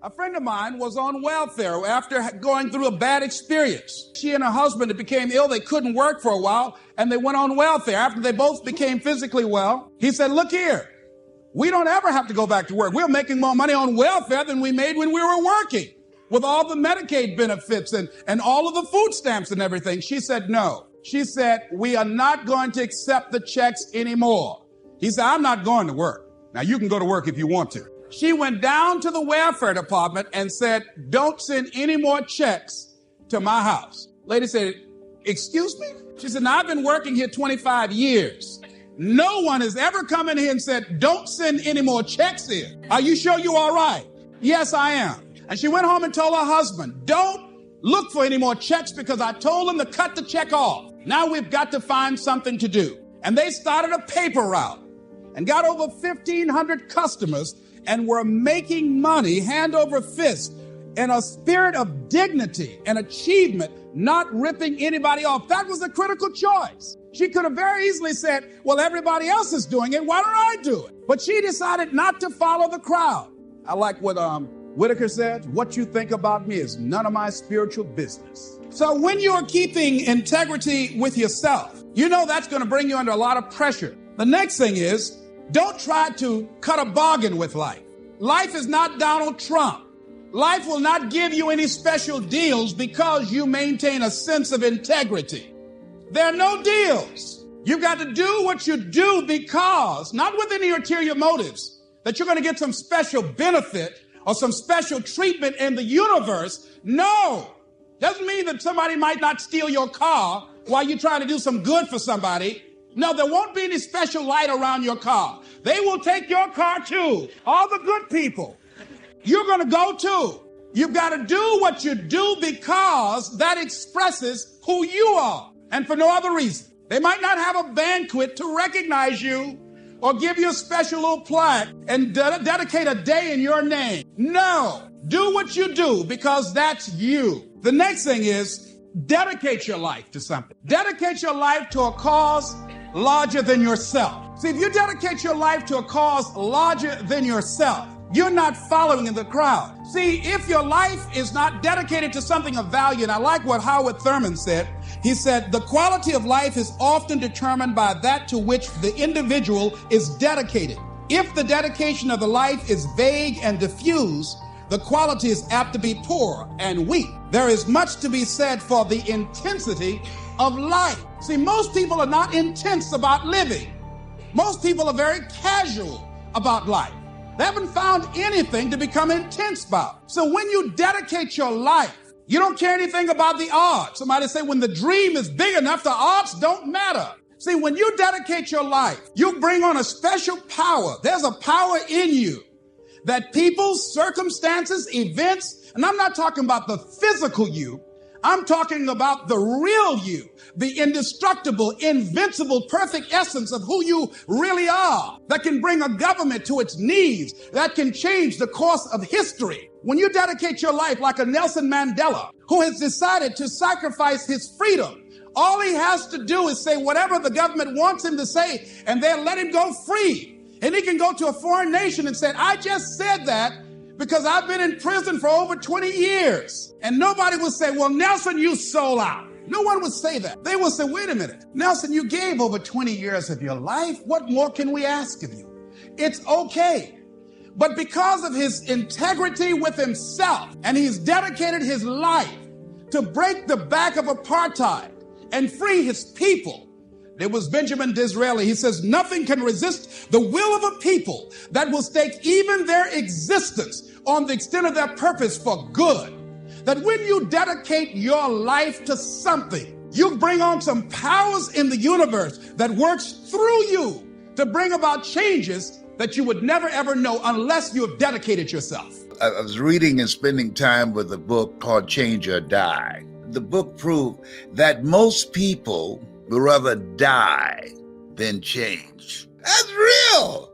A friend of mine was on welfare after going through a bad experience. She and her husband became ill. They couldn't work for a while, and they went on welfare. After they both became physically well, he said, look here, we don't ever have to go back to work. We're making more money on welfare than we made when we were working, with all the Medicaid benefits and all of the food stamps and everything. She said, no. She said, we are not going to accept the checks anymore. He said, I'm not going to work. Now, you can go to work if you want to. She went down to the welfare department and said, don't send any more checks to my house. Lady said, excuse me? She said, now I've been working here 25 years. No one has ever come in here and said, don't send any more checks here. Are you sure you're all right? Yes, I am. And she went home and told her husband, don't look for any more checks because I told him to cut the check off. Now we've got to find something to do. And they started a paper route and got over 1,500 customers and were making money hand over fist in a spirit of dignity and achievement, not ripping anybody off. That was a critical choice. She could have very easily said, well, everybody else is doing it. Why don't I do it? But she decided not to follow the crowd. I like what Whitaker said, what you think about me is none of my spiritual business. So when you're keeping integrity with yourself, you know that's going to bring you under a lot of pressure. The next thing is, don't try to cut a bargain with life. Life is not Donald Trump. Life will not give you any special deals because you maintain a sense of integrity. There are no deals. You've got to do what you do because, not with any ulterior motives, that you're going to get some special benefit or some special treatment in the universe. No. Doesn't mean that somebody might not steal your car while you're trying to do some good for somebody. No, there won't be any special light around your car. They will take your car too. All the good people. You're going to go too. You've got to do what you do because that expresses who you are and for no other reason. They might not have a banquet to recognize you or give you a special little plaque and dedicate a day in your name. No, do what you do because that's you. The next thing is dedicate your life to something. Dedicate your life to a cause larger than yourself. See, if you dedicate your life to a cause larger than yourself, you're not following in the crowd. See, if your life is not dedicated to something of value, and I like what Howard Thurman said, he said, the quality of life is often determined by that to which the individual is dedicated. If the dedication of the life is vague and diffuse, the quality is apt to be poor and weak. There is much to be said for the intensity of life. See, most people are not intense about living. Most people are very casual about life. They haven't found anything to become intense about. So when you dedicate your life, you don't care anything about the odds. Somebody say when the dream is big enough, the odds don't matter. See, when you dedicate your life, you bring on a special power. There's a power in you that people, circumstances, events, and I'm not talking about the physical you, I'm talking about the real you, the indestructible, invincible, perfect essence of who you really are, that can bring a government to its knees, that can change the course of history. When you dedicate your life like a Nelson Mandela, who has decided to sacrifice his freedom, all he has to do is say whatever the government wants him to say, and they'll let him go free. And he can go to a foreign nation and say, I just said that because I've been in prison for over 20 years. And nobody will say, well, Nelson, you sold out. No one would say that. They will say, wait a minute, Nelson, you gave over 20 years of your life. What more can we ask of you? It's okay. But because of his integrity with himself, and he's dedicated his life to break the back of apartheid and free his people. There was Benjamin Disraeli. He says, nothing can resist the will of a people that will stake even their existence on the extent of their purpose for good. That when you dedicate your life to something, you bring on some powers in the universe that works through you to bring about changes that you would never, ever know unless you have dedicated yourself. I was reading and spending time with a book called Change or Die. The book proved that most people would rather die than change. That's real.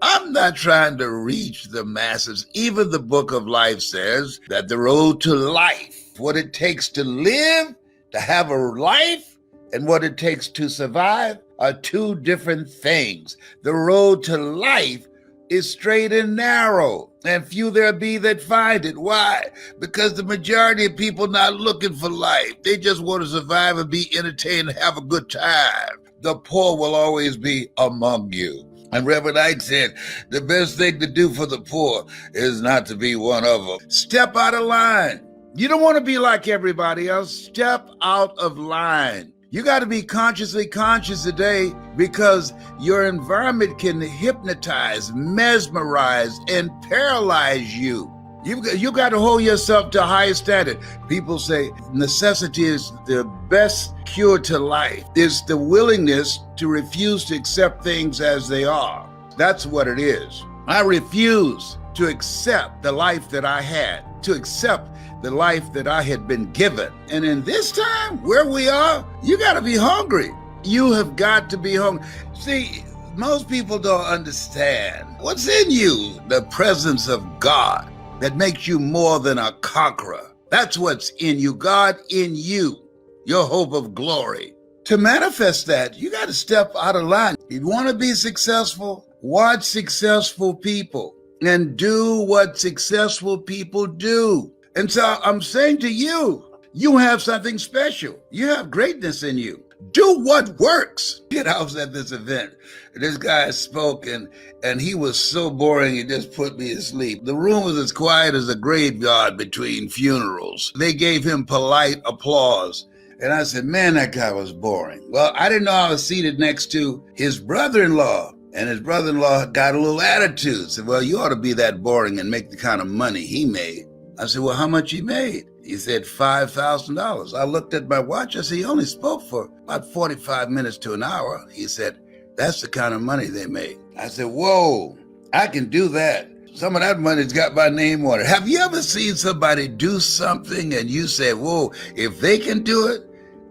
I'm not trying to reach the masses. Even the book of life says that the road to life, what it takes to live, to have a life, and what it takes to survive are two different things. The road to life is straight and narrow, and few there be that find it. Why? Because the majority of people not looking for life. They just want to survive and be entertained and have a good time. The poor will always be among you. And Reverend Ike said, the best thing to do for the poor is not to be one of them. Step out of line. You don't want to be like everybody else. Step out of line. You got to be consciously conscious today, because your environment can hypnotize, mesmerize, and paralyze you. You got to hold yourself to a higher standard. People say necessity is the best cure to life. It's the willingness to refuse to accept things as they are. That's what it is. I refuse to accept the life that I had, to accept the life that I had been given. And in this time, where we are, you got to be hungry. You have got to be hungry. See, most people don't understand what's in you, the presence of God that makes you more than a conqueror. That's what's in you, God in you, your hope of glory. To manifest that, you got to step out of line. If you want to be successful, watch successful people and do what successful people do. And so I'm saying to you, you have something special. You have greatness in you. Do what works. I was at this event. This guy spoke, and he was so boring, he just put me to sleep. The room was as quiet as a graveyard between funerals. They gave him polite applause. And I said, man, that guy was boring. Well, I didn't know I was seated next to his brother-in-law. And his brother-in-law got a little attitude. Said, well, you ought to be that boring and make the kind of money he made. I said, well, how much he made? He said $5,000. I looked at my watch. I said, he only spoke for about 45 minutes to an hour. He said, that's the kind of money they made. I said, whoa, I can do that. Some of that money's got my name on it. Have you ever seen somebody do something and you say, whoa, if they can do it,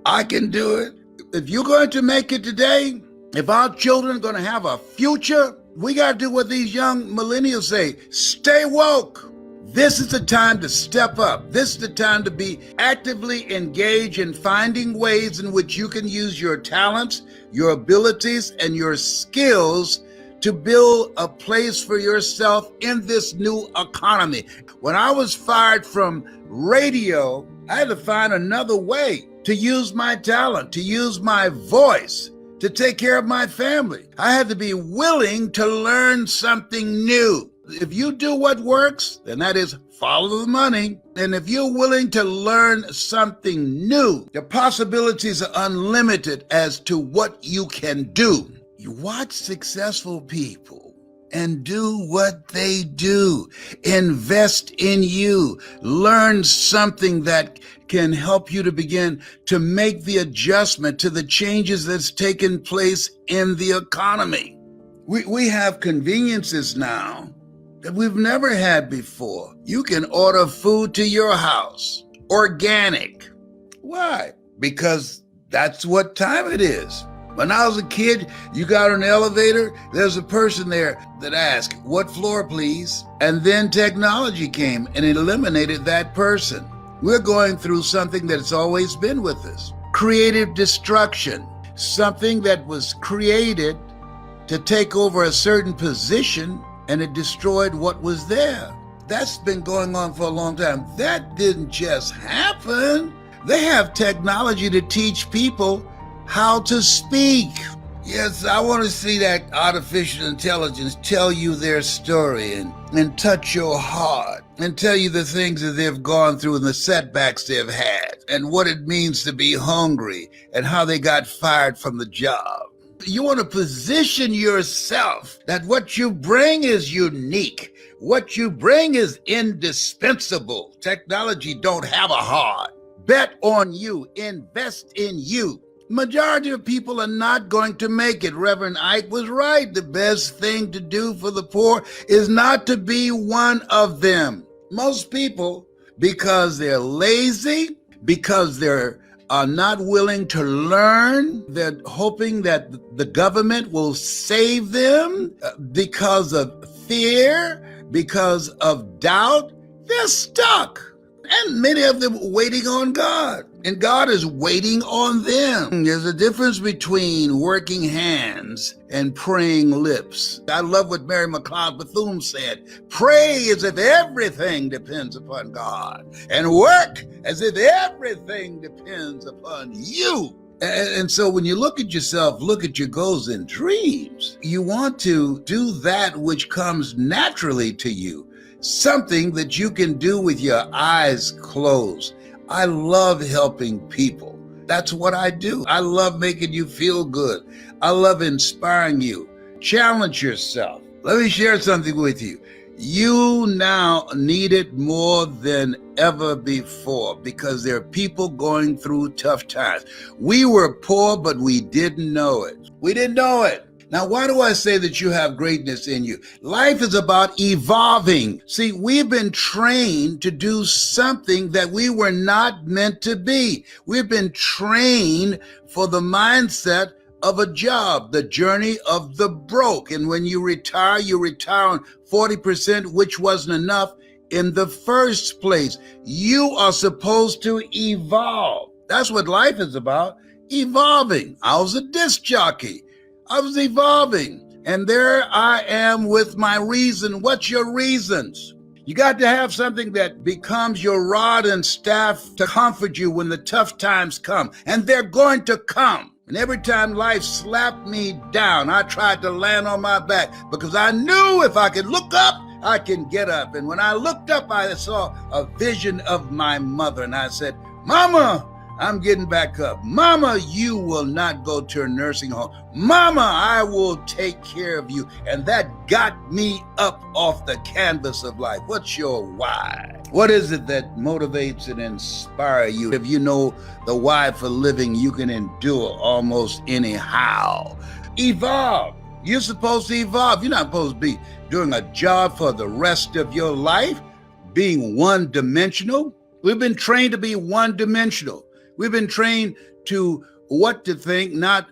I can do it? If you're going to make it today, if our children are going to have a future, we got to do what these young millennials say, stay woke. This is the time to step up. This is the time to be actively engaged in finding ways in which you can use your talents, your abilities, and your skills to build a place for yourself in this new economy. When I was fired from radio, I had to find another way to use my talent, to use my voice, to take care of my family. I had to be willing to learn something new. If you do what works, then that is follow the money. And if you're willing to learn something new, the possibilities are unlimited as to what you can do. You watch successful people and do what they do. Invest in you. Learn something that can help you to begin to make the adjustment to the changes that's taken place in the economy. We have conveniences now that we've never had before. You can order food to your house, organic. Why? Because that's what time it is. When I was a kid, you got on an elevator, there's a person there that asked, what floor, please? And then technology came and it eliminated that person. We're going through something that's always been with us. Creative destruction, something that was created to take over a certain position, and it destroyed what was there. That's been going on for a long time. That didn't just happen. They have technology to teach people how to speak. Yes, I want to see that artificial intelligence tell you their story and touch your heart and tell you the things that they've gone through and the setbacks they've had and what it means to be hungry and how they got fired from the job. You want to position yourself that what you bring is unique. What you bring is indispensable. Technology don't have a heart. Bet on you. Invest in you. Majority of people are not going to make it. Reverend Ike was right. The best thing to do for the poor is not to be one of them. Most people, because they're lazy, because they're are not willing to learn, they're hoping that the government will save them because of fear, because of doubt, they're stuck. And many of them waiting on God. And God is waiting on them. There's a difference between working hands and praying lips. I love what Mary McLeod Bethune said. Pray as if everything depends upon God, and work as if everything depends upon you. And so when you look at yourself, look at your goals and dreams, you want to do that which comes naturally to you, something that you can do with your eyes closed. I love helping people. That's what I do. I love making you feel good. I love inspiring you. Challenge yourself. Let me share something with you. You now need it more than ever before, because there are people going through tough times. We were poor, but we didn't know it. We didn't know it. Now, why do I say that you have greatness in you? Life is about evolving. See, we've been trained to do something that we were not meant to be. We've been trained for the mindset of a job, the journey of the broke. And when you retire on 40%, which wasn't enough in the first place. You are supposed to evolve. That's what life is about, evolving. I was a disc jockey. I was evolving. And there I am with my reason. What's your reasons? You got to have something that becomes your rod and staff to comfort you when the tough times come. And they're going to come. And every time life slapped me down, I tried to land on my back because I knew if I could look up, I can get up. And when I looked up, I saw a vision of my mother. And I said, Mama, I'm getting back up. Mama, you will not go to a nursing home. Mama, I will take care of you. And that got me up off the canvas of life. What's your why? What is it that motivates and inspires you? If you know the why for living, you can endure almost anyhow. Evolve. You're supposed to evolve. You're not supposed to be doing a job for the rest of your life, being one-dimensional. We've been trained to be one-dimensional. We've been trained to what to think, not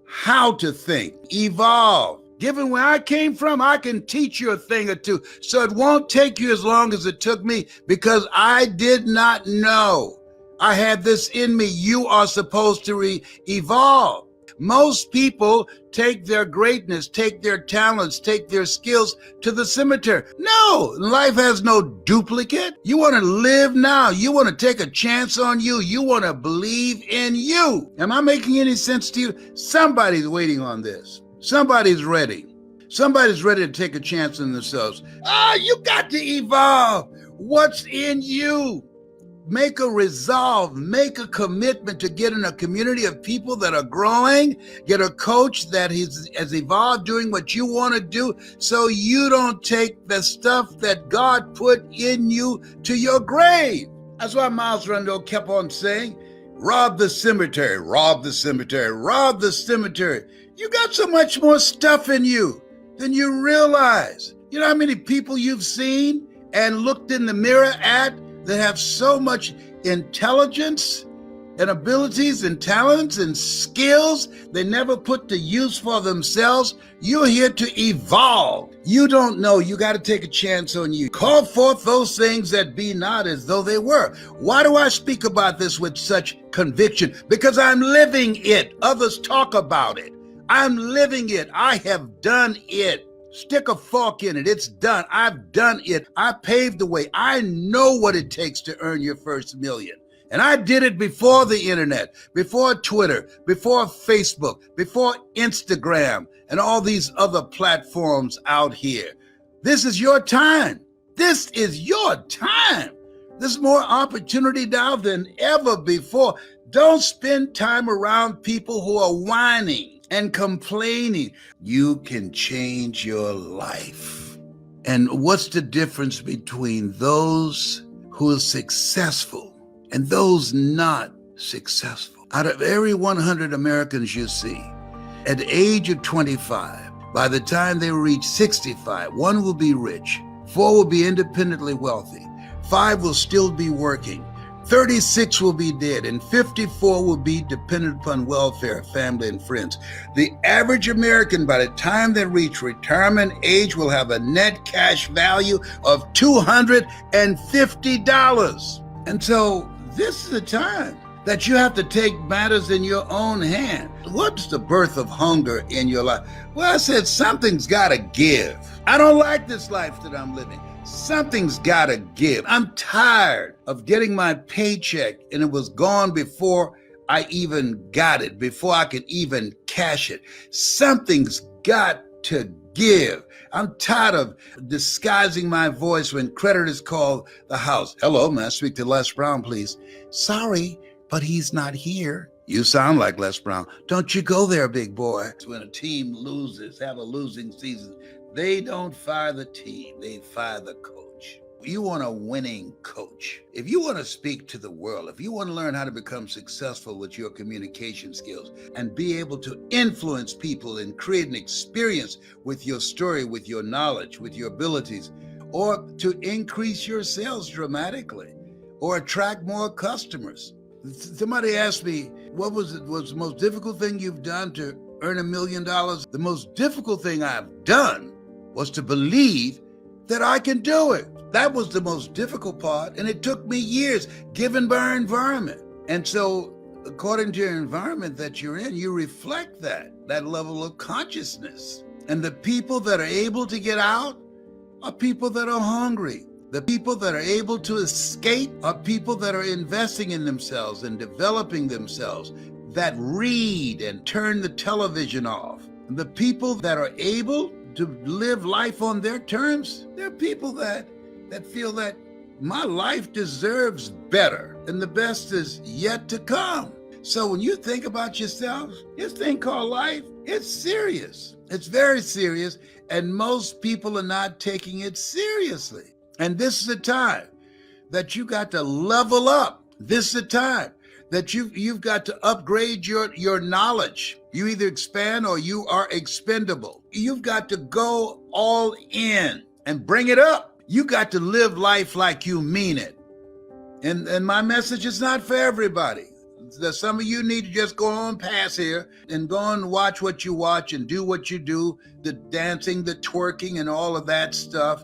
how to think. Evolve. Given where I came from, I can teach you a thing or two. So it won't take you as long as it took me, because I did not know. I had this in me. You are supposed to evolve. Most people take their greatness, take their talents, take their skills to the cemetery. No, life has no duplicate. You want to live now. You want to take a chance on you. You want to believe in you. Am I making any sense to you? Somebody's waiting on this. Somebody's ready. Somebody's ready to take a chance on themselves. You got to evolve. What's in you? Make a resolve, make a commitment to get in a community of people that are growing, get a coach that has evolved doing what you want to do, so you don't take the stuff that God put in you to your grave. That's why Miles Rundle kept on saying, rob the cemetery, rob the cemetery, rob the cemetery. You got so much more stuff in you than you realize. You know how many people you've seen and looked in the mirror at that have so much intelligence and abilities and talents and skills they never put to use for themselves? You're here to evolve. You don't know. You got to take a chance on you. Call forth those things that be not as though they were. Why do I speak about this with such conviction? Because I'm living it. Others talk about it. I'm living it. I have done it. Stick a fork in it. It's done. I've done it. I paved the way. I know what it takes to earn your first million. And I did it before the internet, before Twitter, before Facebook, before Instagram, and all these other platforms out here. This is your time. This is your time. There's more opportunity now than ever before. Don't spend time around people who are whining and complaining. You can change your life. And what's the difference between those who are successful and those not successful? Out of every 100 Americans you see, at the age of 25, by the time they reach 65, 1 will be rich, 4 will be independently wealthy, 5 will still be working, 36 will be dead, and 54 will be dependent upon welfare, family, and friends. The average American, by the time they reach retirement age, will have a net cash value of $250. And so this is the time that you have to take matters in your own hand. What's the birth of hunger in your life? Well, I said something's got to give. I don't like this life that I'm living. Something's got to give. I'm tired of getting my paycheck and it was gone before I even got it, before I could even cash it. Something's got to give. I'm tired of disguising my voice when creditors call the house. Hello, may I speak to Les Brown, please? Sorry, but he's not here. You sound like Les Brown. Don't you go there, big boy. When a team loses, have a losing season, they don't fire the team, they fire the coach. You want a winning coach. If you want to speak to the world, if you want to learn how to become successful with your communication skills and be able to influence people and create an experience with your story, with your knowledge, with your abilities, or to increase your sales dramatically or attract more customers. Somebody asked me, what was the most difficult thing you've done to earn $1 million? The most difficult thing I've done was to believe that I can do it. That was the most difficult part, and it took me years, given by our environment. And so, according to your environment that you're in, you reflect that level of consciousness. And the people that are able to get out are people that are hungry. The people that are able to escape are people that are investing in themselves and developing themselves, that read and turn the television off. The people that are able to live life on their terms, they're people that feel that my life deserves better and the best is yet to come. So when you think about yourself, this thing called life, it's serious. It's very serious, and most people are not taking it seriously. And this is the time that you got to level up. This is the time that you've got to upgrade your knowledge. You either expand or you are expendable. You've got to go all in and bring it up. You got to live life like you mean it. And my message is not for everybody. Some of you need to just go on past here and go and watch what you watch and do what you do, the dancing, the twerking, and all of that stuff.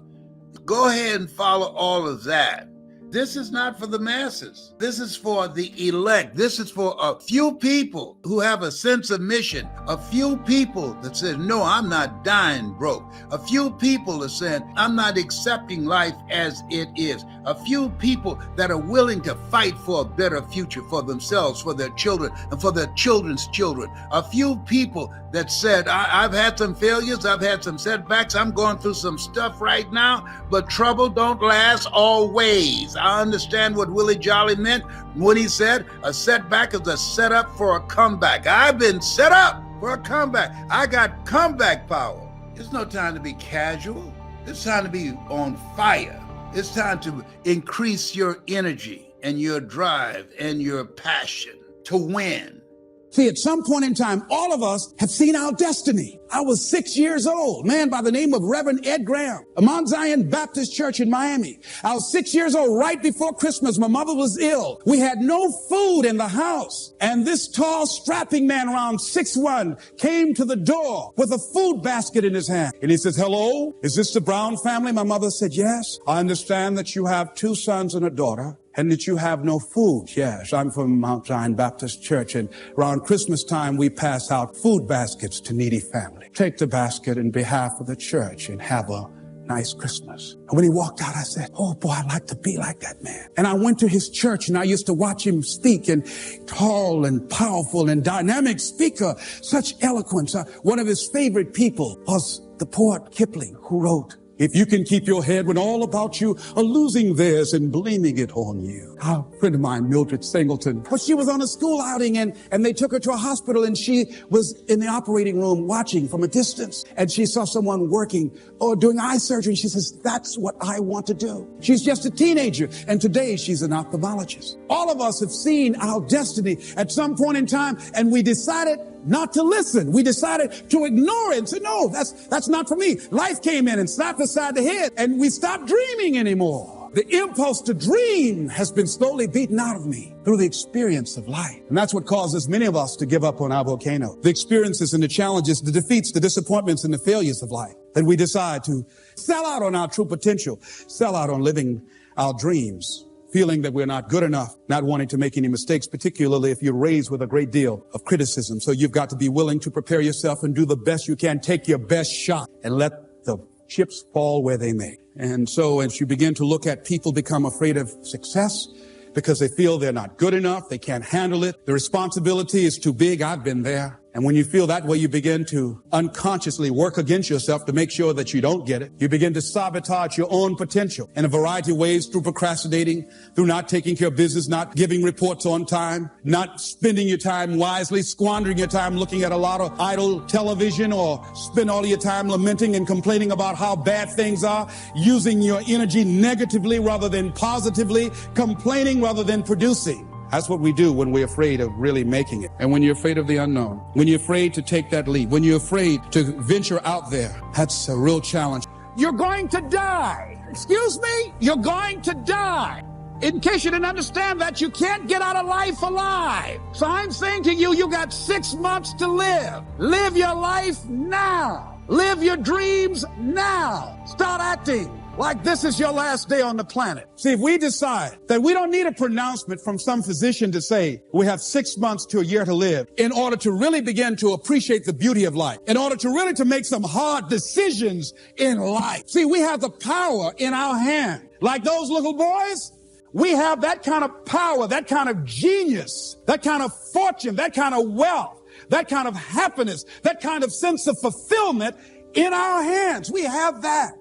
Go ahead and follow all of that. This is not for the masses. This is for the elect. This is for a few people who have a sense of mission. A few people that said, no, I'm not dying broke. A few people that said, I'm not accepting life as it is. A few people that are willing to fight for a better future for themselves, for their children, and for their children's children. A few people that said, I've had some failures, I've had some setbacks, I'm going through some stuff right now, but trouble don't last always. I understand what Willie Jolly meant when he said a setback is a setup for a comeback. I've been set up for a comeback. I got comeback power. It's no time to be casual. It's time to be on fire. It's time to increase your energy and your drive and your passion to win. See, at some point in time, all of us have seen our destiny. I was 6 years old, man by the name of Reverend Ed Graham, a Mount Zion Baptist Church in Miami. I was 6 years old right before Christmas. My mother was ill. We had no food in the house. And this tall, strapping man around 6'1" came to the door with a food basket in his hand. And he says, hello, is this the Brown family? My mother said, yes. I understand that you have 2 sons and a daughter, and that you have no food. Yes, I'm from Mount Zion Baptist Church, and around Christmas time, we pass out food baskets to needy families. Take the basket in behalf of the church and have a nice Christmas. And when he walked out, I said, oh boy, I'd like to be like that man. And I went to his church, and I used to watch him speak, and tall and powerful and dynamic speaker, such eloquence. One of his favorite people was the poet Kipling, who wrote, if you can keep your head when all about you are losing theirs and blaming it on you. A friend of mine, Mildred Singleton, well, she was on a school outing and they took her to a hospital, and she was in the operating room watching from a distance, and she saw someone working or doing eye surgery. She says, that's what I want to do. She's just a teenager, and today she's an ophthalmologist. All of us have seen our destiny at some point in time, and we decided not to listen. We decided to ignore it and say, no, that's not for me. Life came in and slapped us side the head, and we stopped dreaming anymore. The impulse to dream has been slowly beaten out of me through the experience of life. And that's what causes many of us to give up on our volcano. The experiences and the challenges, the defeats, the disappointments, and the failures of life. Then we decide to sell out on our true potential, sell out on living our dreams feeling that we're not good enough, not wanting to make any mistakes, particularly if you're raised with a great deal of criticism. So you've got to be willing to prepare yourself and do the best you can. Take your best shot and let the chips fall where they may. And so as you begin to look at people become afraid of success because they feel they're not good enough, they can't handle it, the responsibility is too big. I've been there. And when you feel that way, you begin to unconsciously work against yourself to make sure that you don't get it. You begin to sabotage your own potential in a variety of ways, through procrastinating, through not taking care of business, not giving reports on time, not spending your time wisely, squandering your time looking at a lot of idle television, or spend all your time lamenting and complaining about how bad things are, using your energy negatively rather than positively, complaining rather than producing. That's what we do when we're afraid of really making it. And when you're afraid of the unknown, when you're afraid to take that leap, when you're afraid to venture out there, that's a real challenge. You're going to die. Excuse me? You're going to die. In case you didn't understand that, you can't get out of life alive. So I'm saying to you, you got 6 months to live. Live your life now. Live your dreams now. Start acting like this is your last day on the planet. See, if we decide that we don't need a pronouncement from some physician to say we have 6 months to a year to live in order to really begin to appreciate the beauty of life, in order to really to make some hard decisions in life. See, we have the power in our hand. Like those little boys, we have that kind of power, that kind of genius, that kind of fortune, that kind of wealth, that kind of happiness, that kind of sense of fulfillment in our hands. We have that.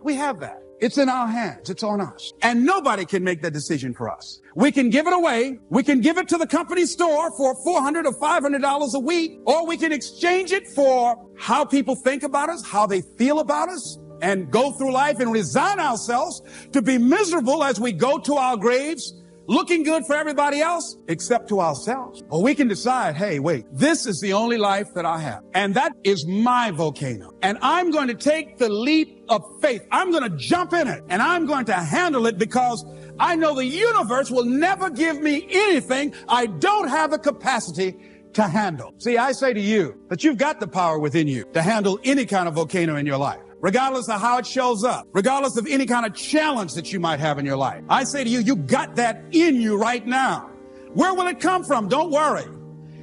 We have that. It's in our hands. It's on us. And nobody can make that decision for us. We can give it away. We can give it to the company store for $400 or $500 a week, or we can exchange it for how people think about us, how they feel about us, and go through life and resign ourselves to be miserable as we go to our graves, looking good for everybody else except to ourselves. Or we can decide, hey, wait, this is the only life that I have. And that is my volcano. And I'm going to take the leap of faith. I'm going to jump in it and I'm going to handle it, because I know the universe will never give me anything I don't have the capacity to handle. See, I say to you that you've got the power within you to handle any kind of volcano in your life, regardless of how it shows up, regardless of any kind of challenge that you might have in your life. I say to you, you got that in you right now. Where will it come from? Don't worry.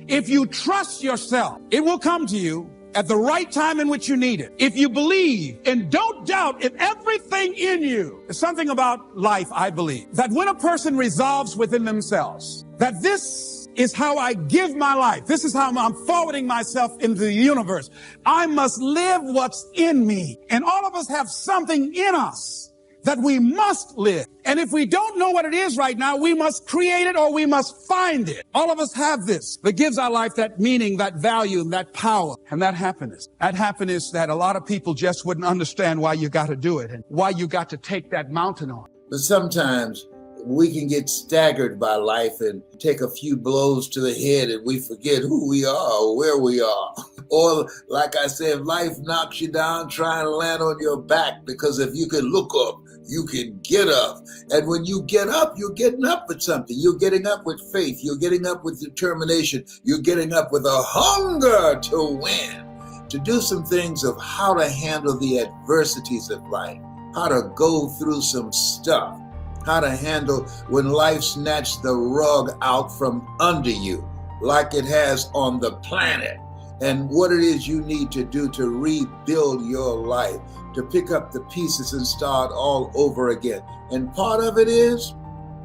If you trust yourself, it will come to you at the right time in which you need it. If you believe and don't doubt in everything in you. There's something about life, I believe, that when a person resolves within themselves that this is how I give my life, this is how I'm forwarding myself into the universe, I must live what's in me. And all of us have something in us that we must live. And if we don't know what it is right now, we must create it or we must find it. All of us have this that gives our life that meaning, that value, and that power, and that happiness. That happiness that a lot of people just wouldn't understand why you got to do it and why you got to take that mountain on. But sometimes we can get staggered by life and take a few blows to the head and we forget who we are or where we are. Or like I said, if life knocks you down, try and land on your back, because if you can look up, you can get up. And when you get up, you're getting up with something. You're getting up with faith. You're getting up with determination. You're getting up with a hunger to win, to do some things of how to handle the adversities of life, how to go through some stuff, how to handle when life snatched the rug out from under you like it has on the planet, and what it is you need to do to rebuild your life, to pick up the pieces and start all over again. And part of it is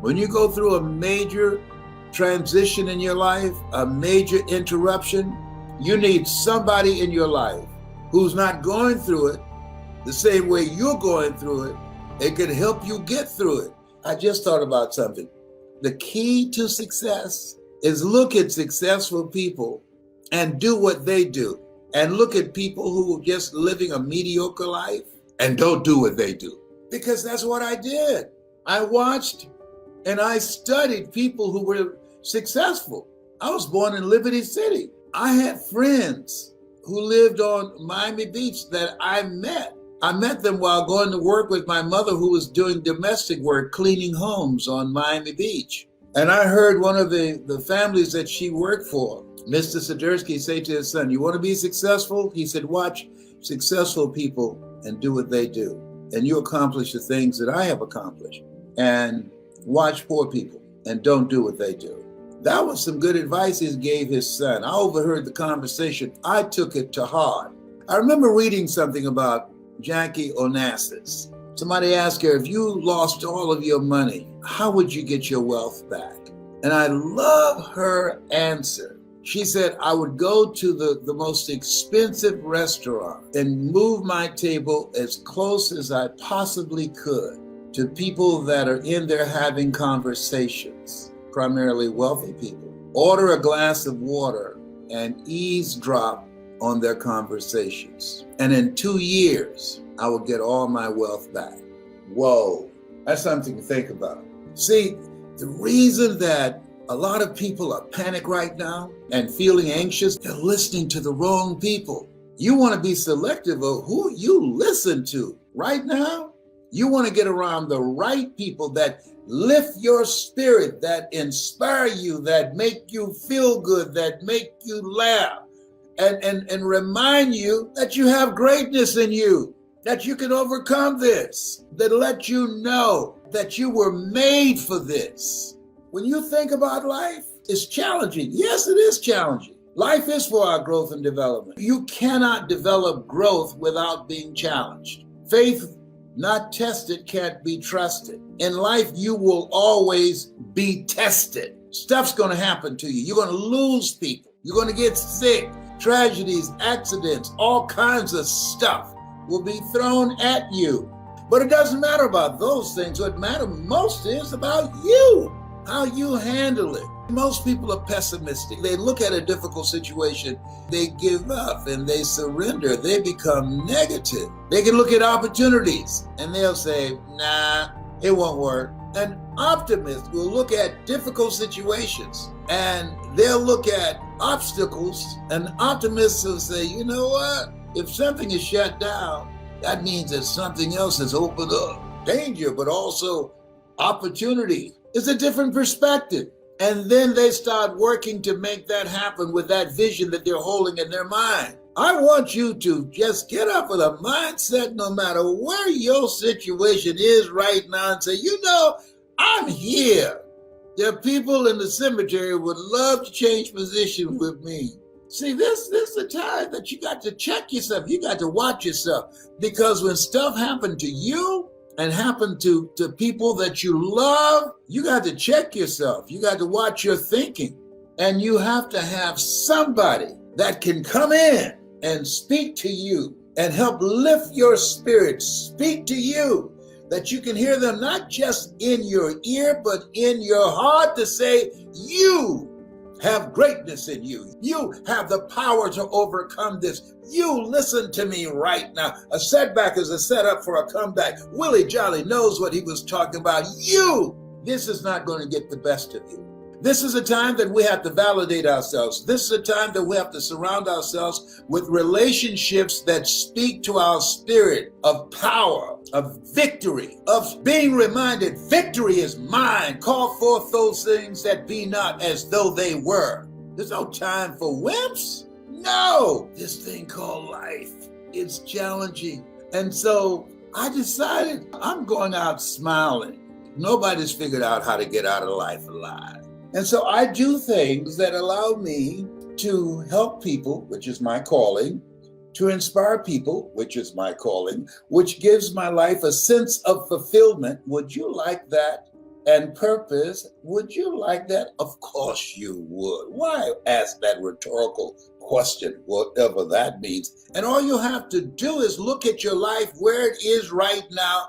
when you go through a major transition in your life, a major interruption, you need somebody in your life who's not going through it the same way you're going through it. It can help you get through it. I just thought about something. The key to success is look at successful people and do what they do. And look at people who are just living a mediocre life and don't do what they do. Because that's what I did. I watched and I studied people who were successful. I was born in Liberty City. I had friends who lived on Miami Beach that I met. I met them while going to work with my mother, who was doing domestic work, cleaning homes on Miami Beach. And I heard one of the families that she worked for, Mr. Sidersky, say to his son, "You want to be successful?" He said, "Watch successful people and do what they do, and you accomplish the things that I have accomplished." And watch poor people and don't do what they do. That was some good advice he gave his son. I overheard the conversation. I took it to heart. I remember reading something about Jackie Onassis. Somebody asked her, if you lost all of your money, how would you get your wealth back? And I love her answer. She said, I would go to the most expensive restaurant and move my table as close as I possibly could to people that are in there having conversations, primarily wealthy people. Order a glass of water and eavesdrop on their conversations. And in 2 years, I will get all my wealth back. Whoa, that's something to think about. See, the reason that a lot of people are panicked right now and feeling anxious, they're listening to the wrong people. You want to be selective of who you listen to. Right now, you want to get around the right people that lift your spirit, that inspire you, that make you feel good, that make you laugh, and remind you that you have greatness in you, that you can overcome this, that let you know that you were made for this. When you think about life, it's challenging. Yes, it is challenging. Life is for our growth and development. You cannot develop growth without being challenged. Faith not tested can't be trusted. In life, you will always be tested. Stuff's going to happen to you. You're going to lose people. You're going to get sick. Tragedies, accidents, all kinds of stuff will be thrown at you. But it doesn't matter about those things. What matters most is about you, how you handle it. Most people are pessimistic. They look at a difficult situation, they give up and they surrender. They become negative. They can look at opportunities and they'll say, nah, it won't work. An optimist will look at difficult situations and they'll look at obstacles. An optimist will say, you know what? If something is shut down, that means that something else has opened up. Danger, but also opportunity. It's a different perspective. And then they start working to make that happen with that vision that they're holding in their mind. I want you to just get up with a mindset, no matter where your situation is right now, and say, you know, I'm here. There are people in the cemetery who would love to change position with me. See, this is the time that you got to check yourself. You got to watch yourself. Because when stuff happened to you, and happen to people that you love, you got to check yourself. You got to watch your thinking. And you have to have somebody that can come in and speak to you and help lift your spirit, speak to you, that you can hear them not just in your ear, but in your heart to say, you have greatness in you. You have the power to overcome this. You listen to me right now. A setback is a setup for a comeback. Willie Jolly knows what he was talking about. This is not going to get the best of you. This is a time that we have to validate ourselves. This is a time that we have to surround ourselves with relationships that speak to our spirit of power, of victory, of being reminded, victory is mine. Call forth those things that be not as though they were. There's no time for wimps. No, this thing called life, it's challenging. And so I decided I'm going out smiling. Nobody's figured out how to get out of life alive. And so I do things that allow me to help people, which is my calling, to inspire people, which is my calling, which gives my life a sense of fulfillment. Would you like that? And purpose, would you like that? Of course you would. Why ask that rhetorical question, whatever that means? And all you have to do is look at your life where it is right now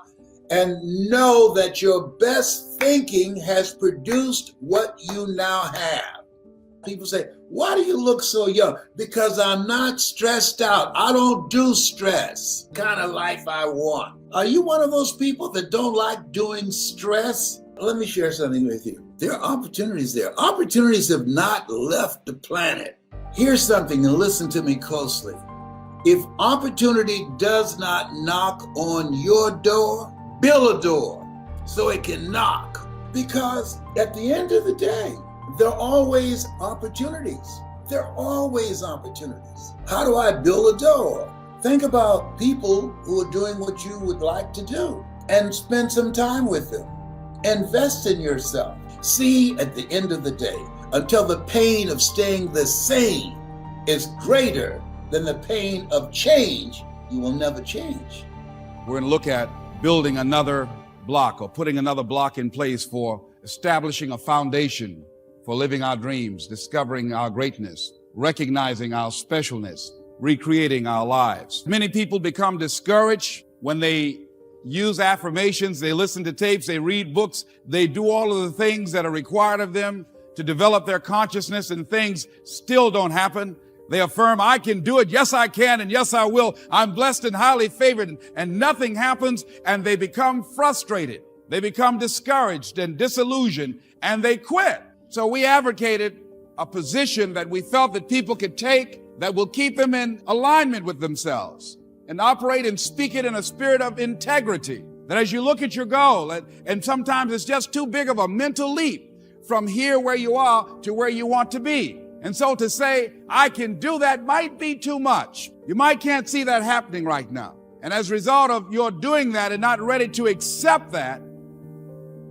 and know that your best thinking has produced what you now have. People say, why do you look so young? Because I'm not stressed out. I don't do stress. Kind of life I want. Are you one of those people that don't like doing stress? Let me share something with you. There are opportunities there. Opportunities have not left the planet. Here's something, and listen to me closely. If opportunity does not knock on your door, build a door so it can knock. Because at the end of the day, there are always opportunities. There are always opportunities. How do I build a door? Think about people who are doing what you would like to do and spend some time with them. Invest in yourself. See, at the end of the day, until the pain of staying the same is greater than the pain of change, you will never change. We're going to look at building another block or putting another block in place for establishing a foundation for living our dreams, discovering our greatness, recognizing our specialness, recreating our lives. Many people become discouraged when they use affirmations, they listen to tapes, they read books, they do all of the things that are required of them to develop their consciousness, and things still don't happen. They affirm, I can do it, yes I can, and yes I will. I'm blessed and highly favored, and nothing happens, and they become frustrated. They become discouraged and disillusioned, and they quit. So we advocated a position that we felt that people could take that will keep them in alignment with themselves and operate and speak it in a spirit of integrity. That as you look at your goal, and sometimes it's just too big of a mental leap from here where you are to where you want to be. And so to say, I can do that might be too much. You might can't see that happening right now. And as a result of your doing that and not ready to accept that,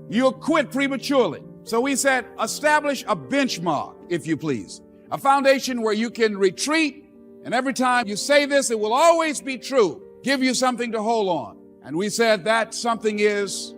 you'll quit prematurely. So we said, establish a benchmark, if you please, a foundation where you can retreat. And every time you say this, it will always be true. Give you something to hold on. And we said that something is,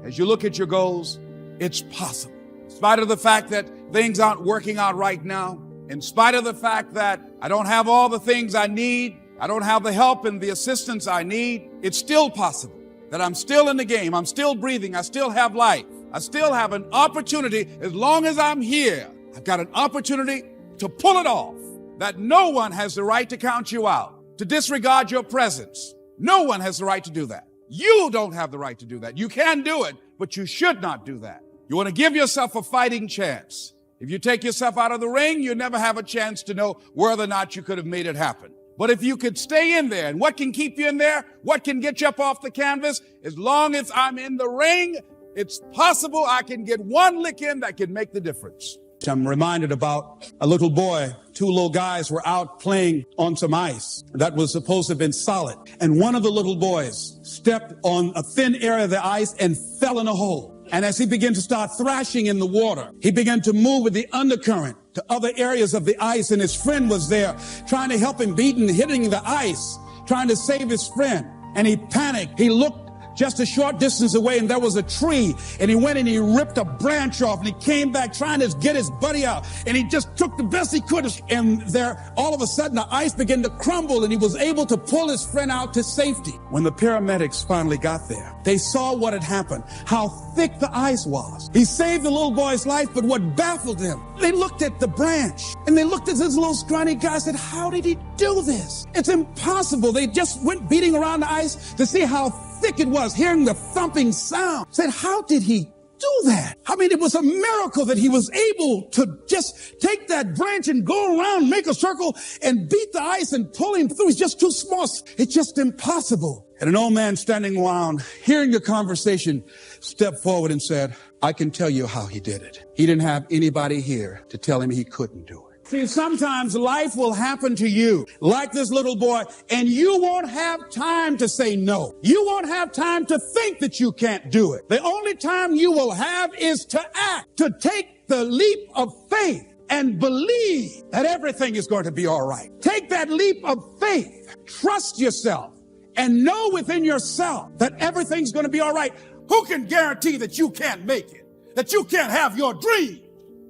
as you look at your goals, it's possible. In spite of the fact that things aren't working out right now, in spite of the fact that I don't have all the things I need, I don't have the help and the assistance I need, it's still possible that I'm still in the game, I'm still breathing, I still have life, I still have an opportunity. As long as I'm here, I've got an opportunity to pull it off, that no one has the right to count you out, to disregard your presence. No one has the right to do that. You don't have the right to do that. You can do it, but you should not do that. You want to give yourself a fighting chance. If you take yourself out of the ring, you never have a chance to know whether or not you could have made it happen. But if you could stay in there, and what can keep you in there? What can get you up off the canvas? As long as I'm in the ring, it's possible I can get one lick in that can make the difference. I'm reminded about a little boy. Two little guys were out playing on some ice that was supposed to have been solid. And one of the little boys stepped on a thin area of the ice and fell in a hole. And as he began to start thrashing in the water, he began to move with the undercurrent to other areas of the ice. And his friend was there trying to help him, beating, hitting the ice, trying to save his friend. And he panicked. He looked just a short distance away, and there was a tree, and he went and he ripped a branch off, and he came back trying to get his buddy out, and he just took the best he could, and there, all of a sudden, the ice began to crumble, and he was able to pull his friend out to safety. When the paramedics finally got there, they saw what had happened, how thick the ice was. He saved the little boy's life, but what baffled them, they looked at the branch, and they looked at this little scrawny guy and said, how did he do this? It's impossible. They just went beating around the ice to see how thick it was, hearing the thumping sound. Said, how did he do that? I mean, it was a miracle that he was able to just take that branch and go around, make a circle, and beat the ice and pull him through. He's just too small. It's just impossible. And an old man standing around, hearing the conversation, stepped forward and said, I can tell you how he did it. He didn't have anybody here to tell him he couldn't do it. See, sometimes life will happen to you like this little boy, and you won't have time to say no. You won't have time to think that you can't do it. The only time you will have is to act, to take the leap of faith and believe that everything is going to be all right. Take that leap of faith, trust yourself, and know within yourself that everything's going to be all right. Who can guarantee that you can't make it? That you can't have your dream?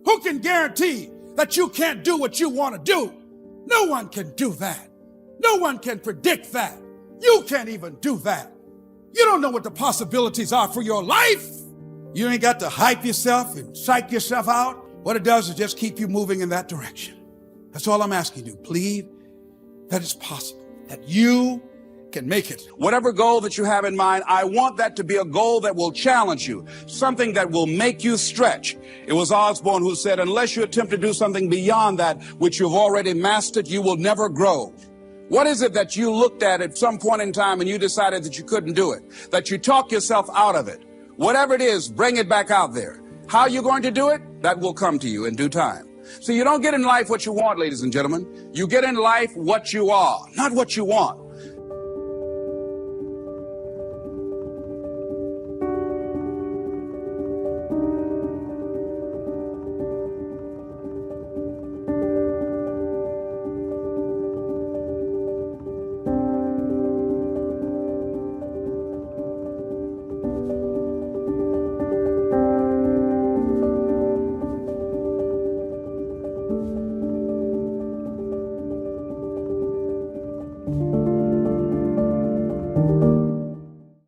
Who can guarantee that you can't do what you want to do? No one can do that. No one can predict that. You can't even do that. You don't know what the possibilities are for your life. You ain't got to hype yourself and psych yourself out. What it does is just keep you moving in that direction. That's all I'm asking you. Believe that it's possible, that you can make it. Whatever goal that you have in mind, I want that to be a goal that will challenge you, something that will make you stretch. It was Osborne who said, unless you attempt to do something beyond that which you've already mastered, you will never grow. What is it that you looked at some point in time and you decided that you couldn't do it, that you talk yourself out of it? Whatever it is, bring it back out there. How are you going to do it? That will come to you in due time. So you don't get in life what you want, ladies and gentlemen. You get in life what you are, not what you want.